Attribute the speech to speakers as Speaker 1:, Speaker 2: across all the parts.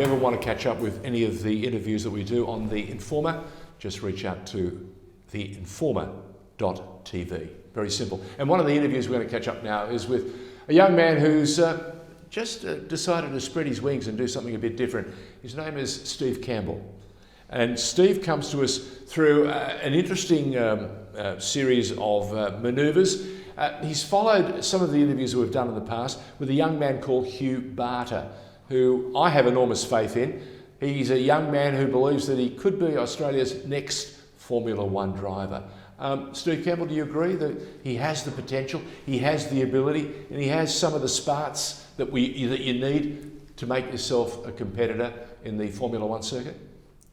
Speaker 1: you ever want to catch up with any of the interviews that we do on The Informer, just reach out to TheInformer.tv. Very simple. And one of the interviews we're going to catch up now is with a young man who's just decided to spread his wings and do something a bit different. His name is Steve Campbell. And Steve comes to us through an interesting series of manoeuvres. He's followed some of the interviews that we've done in the past with a young man called Hugh Barter, who I have enormous faith in. He's a young man who believes that he could be Australia's next Formula One driver. Steve Campbell, do you agree that he has the potential, he has the ability, and he has some of the smarts that you need to make yourself a competitor in the Formula One circuit?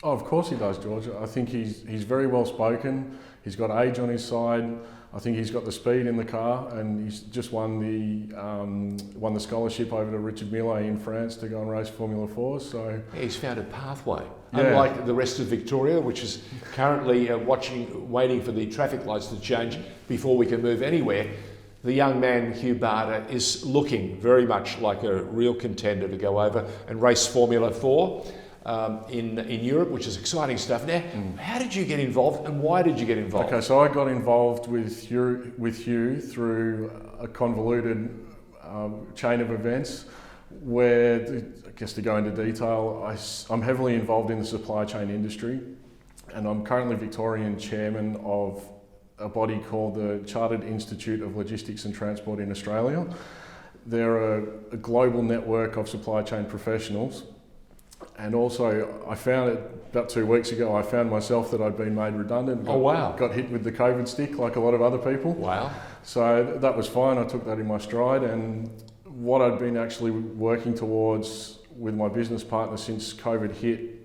Speaker 2: Oh, of course he does, George. I think he's very well spoken. He's got age on his side. I think he's got the speed in the car, and he's just won the scholarship over to Richard Mille in France to go and race Formula 4. So
Speaker 1: he's found a pathway,
Speaker 2: yeah.
Speaker 1: Unlike the rest of Victoria, which is currently waiting for the traffic lights to change before we can move anywhere. The young man, Hugh Barter, is looking very much like a real contender to go over and race Formula 4. In Europe, which is exciting stuff. Now, how did you get involved and why did you get involved?
Speaker 2: Okay, so I got involved with Hugh through a convoluted chain of events where, I guess to go into detail, I'm heavily involved in the supply chain industry, and I'm currently Victorian chairman of a body called the Chartered Institute of Logistics and Transport in Australia. They're a global network of supply chain professionals. And also, I found it about 2 weeks ago, I found myself that I'd been made redundant. Got hit with the COVID stick like a lot of other people.
Speaker 1: Wow.
Speaker 2: So that was fine, I took that in my stride. And what I'd been actually working towards with my business partner since COVID hit,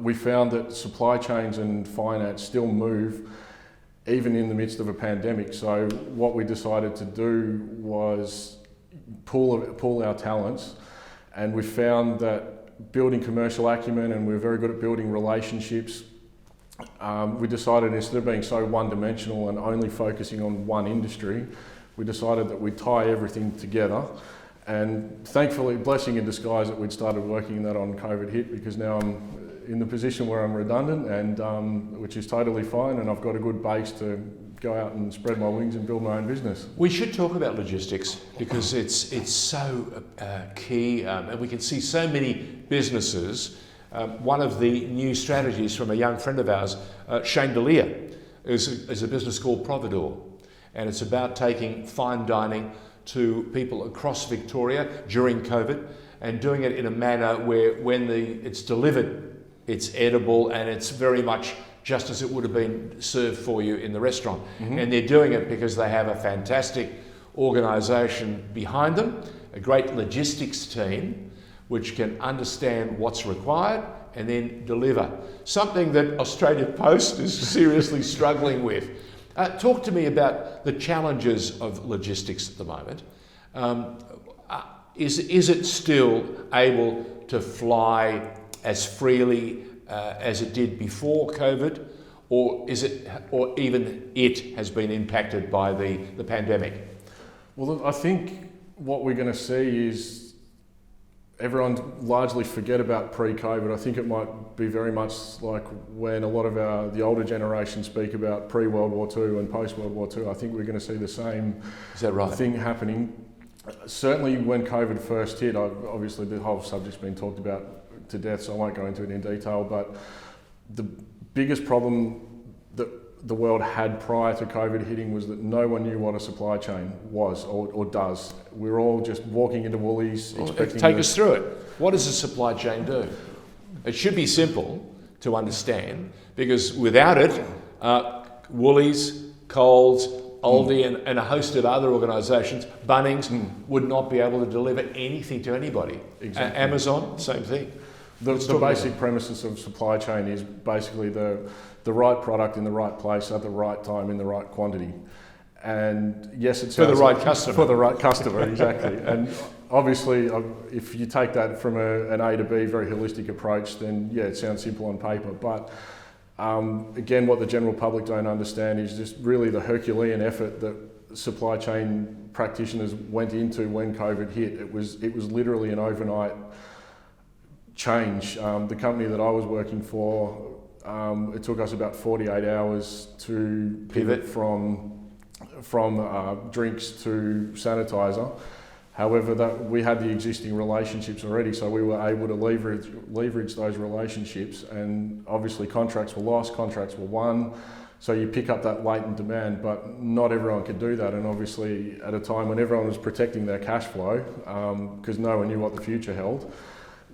Speaker 2: we found that supply chains and finance still move even in the midst of a pandemic. So what we decided to do was pool our talents, and we found that building commercial acumen, and we're very good at building relationships. We decided, instead of being so one-dimensional and only focusing on one industry, we decided that we'd tie everything together. And thankfully, blessing in disguise, that we'd started working that on COVID hit, because now I'm in the position where I'm redundant, and which is totally fine, and I've got a good base to go out and spread my wings and build my own business.
Speaker 1: We should talk about logistics because it's so key, and we can see so many businesses. One of the new strategies from a young friend of ours, Shane Delia, is a business called Providor, and it's about taking fine dining to people across Victoria during COVID and doing it in a manner where when it's delivered, it's edible and it's very much just as it would have been served for you in the restaurant. Mm-hmm. And they're doing it because they have a fantastic organisation behind them, a great logistics team, which can understand what's required and then deliver. Something that Australia Post is seriously struggling with. Talk to me about the challenges of logistics at the moment. Is it still able to fly as freely as it did before COVID, or even it has been impacted by the pandemic?
Speaker 2: Well, I think what we're going to see is everyone largely forget about pre-COVID. I think it might be very much like when a lot of the older generation speak about pre-World War II and post-World War II. I think we're going to see the same thing happening. Certainly when COVID first hit, obviously the whole subject's been talked about to death, so I won't go into it in detail, but the biggest problem that the world had prior to COVID hitting was that no one knew what a supply chain was or does. We're all just walking into Woolies expecting...
Speaker 1: Take us through it. What does a supply chain do? It should be simple to understand, because without it, Woolies, Coles, Aldi and a host of other organisations, Bunnings, would not be able to deliver anything to anybody.
Speaker 2: Exactly.
Speaker 1: Amazon, same thing.
Speaker 2: The basic premises of supply chain is basically the right product in the right place at the right time in the right quantity. And yes, it's
Speaker 1: for the right customer.
Speaker 2: For the right customer, exactly. And obviously, if you take that from an A to B, very holistic approach, then yeah, it sounds simple on paper. But again, what the general public don't understand is just really the Herculean effort that supply chain practitioners went into when COVID hit. It was literally an overnight change. The company that I was working for, it took us about 48 hours to pivot from drinks to sanitizer. However, we had the existing relationships already, so we were able to leverage those relationships, and obviously contracts were lost, contracts were won, so you pick up that latent demand, but not everyone could do that. And obviously at a time when everyone was protecting their cash flow, because no one knew what the future held,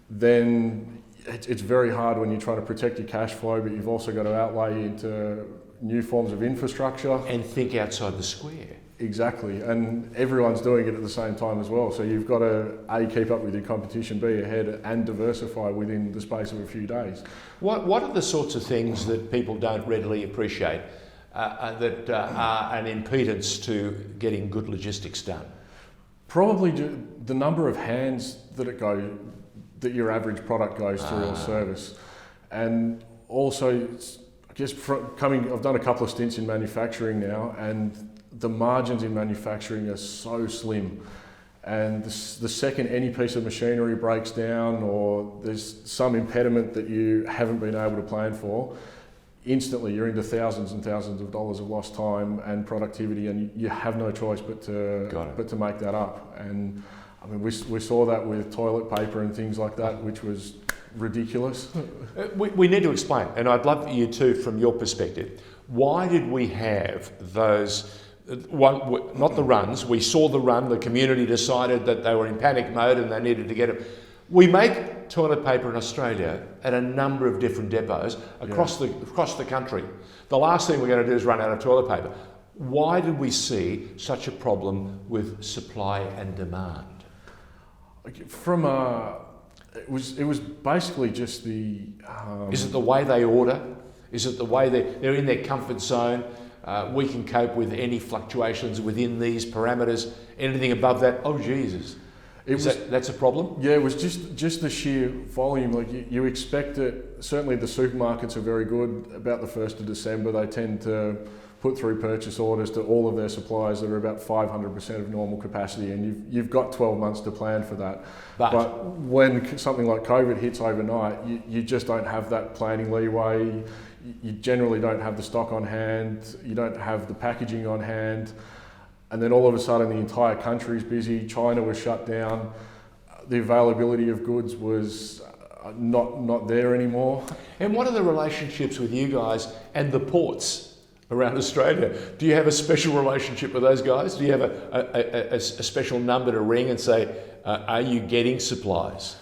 Speaker 2: then it's very hard when you're trying to protect your cash flow, but you've also got to outlay into new forms of infrastructure.
Speaker 1: And think outside the square.
Speaker 2: Exactly, and everyone's doing it at the same time as well. So you've got to A, keep up with your competition, B, ahead, and diversify within the space of a few days.
Speaker 1: What are the sorts of things that people don't readily appreciate that are an impedance to getting good logistics done?
Speaker 2: Probably the number of hands that your average product goes through or service, and also, I guess, I've done a couple of stints in manufacturing now, and the margins in manufacturing are so slim, and the second any piece of machinery breaks down or there's some impediment that you haven't been able to plan for, instantly you're into thousands and thousands of dollars of lost time and productivity, and you have no choice but to make that up. And I mean, we saw that with toilet paper and things like that, which was ridiculous.
Speaker 1: We need to explain, and I'd love you to, from your perspective, why did we have those? Not the runs. We saw the run. The community decided that they were in panic mode and they needed to get it. We make toilet paper in Australia at a number of different depots across the country. The last thing we're going to do is run out of toilet paper. Why did we see such a problem with supply and demand?
Speaker 2: It was basically just the.
Speaker 1: Is it the way they order? Is it the way they're in their comfort zone? We can cope with any fluctuations within these parameters. Anything above that, oh Jesus, that's a problem?
Speaker 2: Yeah, it was just the sheer volume. Like you expect it. Certainly the supermarkets are very good. About the 1st of December, they tend to put through purchase orders to all of their suppliers that are about 500% of normal capacity, and you've got 12 months to plan for that. But when something like COVID hits overnight, you just don't have that planning leeway. You generally don't have the stock on hand, you don't have the packaging on hand, and then all of a sudden the entire country's busy. China was shut down, the availability of goods was not there anymore.
Speaker 1: And what are the relationships with you guys and the ports around Australia? Do you have a special relationship with those guys? Do you have a special number to ring and say, are you getting supplies?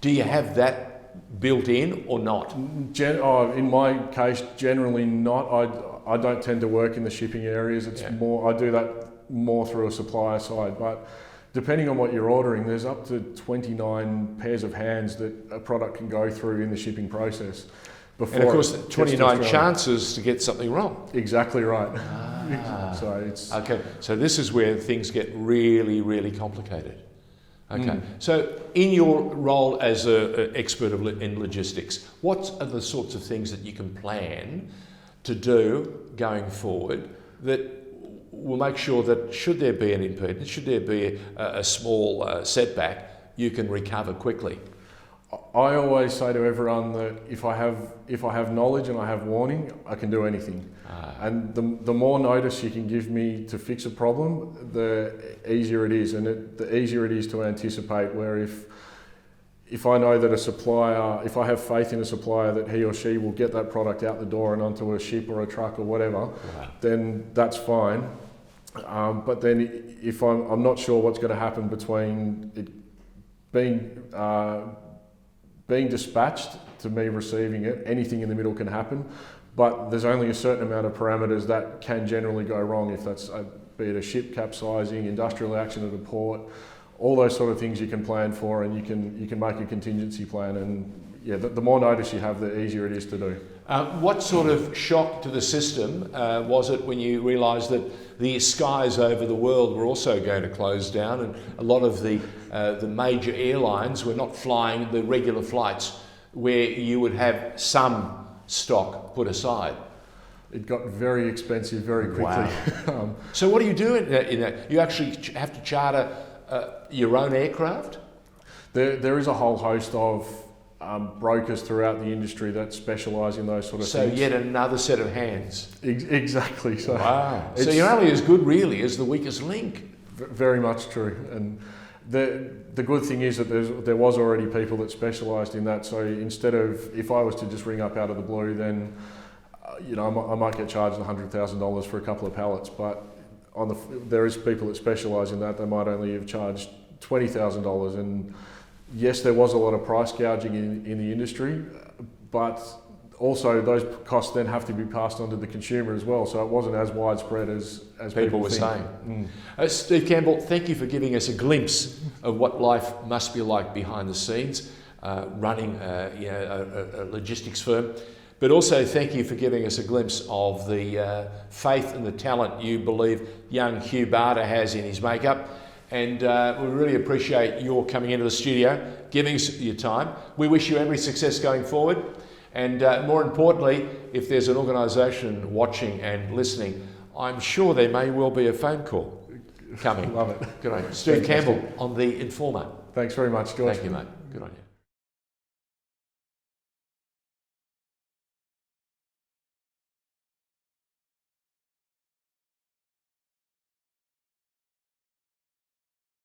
Speaker 1: Do you have that built in or not?
Speaker 2: In my case, generally not. I don't tend to work in the shipping areas. It's more, I do that more through a supplier side. But depending on what you're ordering, there's up to 29 pairs of hands that a product can go through in the shipping process.
Speaker 1: And of course, 29 chances to get something wrong.
Speaker 2: Exactly right.
Speaker 1: So this is where things get really, really complicated. Okay, so in your role as an expert in logistics, what are the sorts of things that you can plan to do going forward that will make sure that should there be an impedance, should there be a small setback, you can recover quickly?
Speaker 2: I always say to everyone that if I have knowledge and I have warning, I can do anything. And the more notice you can give me to fix a problem, the easier it is, and the easier it is to anticipate. Where if I know that a supplier, if I have faith in a supplier that he or she will get that product out the door and onto a ship or a truck or whatever, then that's fine. But then if I'm not sure what's going to happen between it being dispatched to me receiving it, anything in the middle can happen. But there's only a certain amount of parameters that can generally go wrong, if that's be it a ship capsizing, industrial action at a port, all those sort of things you can plan for, and you can make a contingency plan. And yeah, the more notice you have, the easier it is to do.
Speaker 1: What sort of shock to the system was it when you realised that the skies over the world were also going to close down, and a lot of the major airlines were not flying the regular flights where you would have some stock put aside?
Speaker 2: It got very expensive very quickly.
Speaker 1: Wow. So what do you do in that? You actually have to charter your own aircraft?
Speaker 2: There is a whole host of brokers throughout the industry that specialise in those sort of
Speaker 1: So
Speaker 2: things.
Speaker 1: yet another set of hands.
Speaker 2: Exactly. So
Speaker 1: Wow. So
Speaker 2: it's
Speaker 1: you're only as good really as the weakest link.
Speaker 2: very much true. And the good thing is that there was already people that specialised in that. So instead of, if I was to just ring up out of the blue, then I might get charged $100,000 for a couple of pallets. But there is people that specialise in that. They might only have charged $20,000. And yes, there was a lot of price gouging in the industry, but also those costs then have to be passed on to the consumer as well. So it wasn't as widespread as people
Speaker 1: were
Speaker 2: think.
Speaker 1: saying. Steve Campbell, thank you for giving us a glimpse of what life must be like behind the scenes, running a logistics firm. But also thank you for giving us a glimpse of the faith and the talent you believe young Hugh Barter has in his makeup. And we really appreciate your coming into the studio, giving us your time. We wish you every success going forward. And more importantly, if there's an organisation watching and listening, I'm sure there may well be a phone call coming.
Speaker 2: Love it.
Speaker 1: Good on you. Steve Campbell on The Informer.
Speaker 2: Thanks very much, George.
Speaker 1: Thank you, mate. Good on you.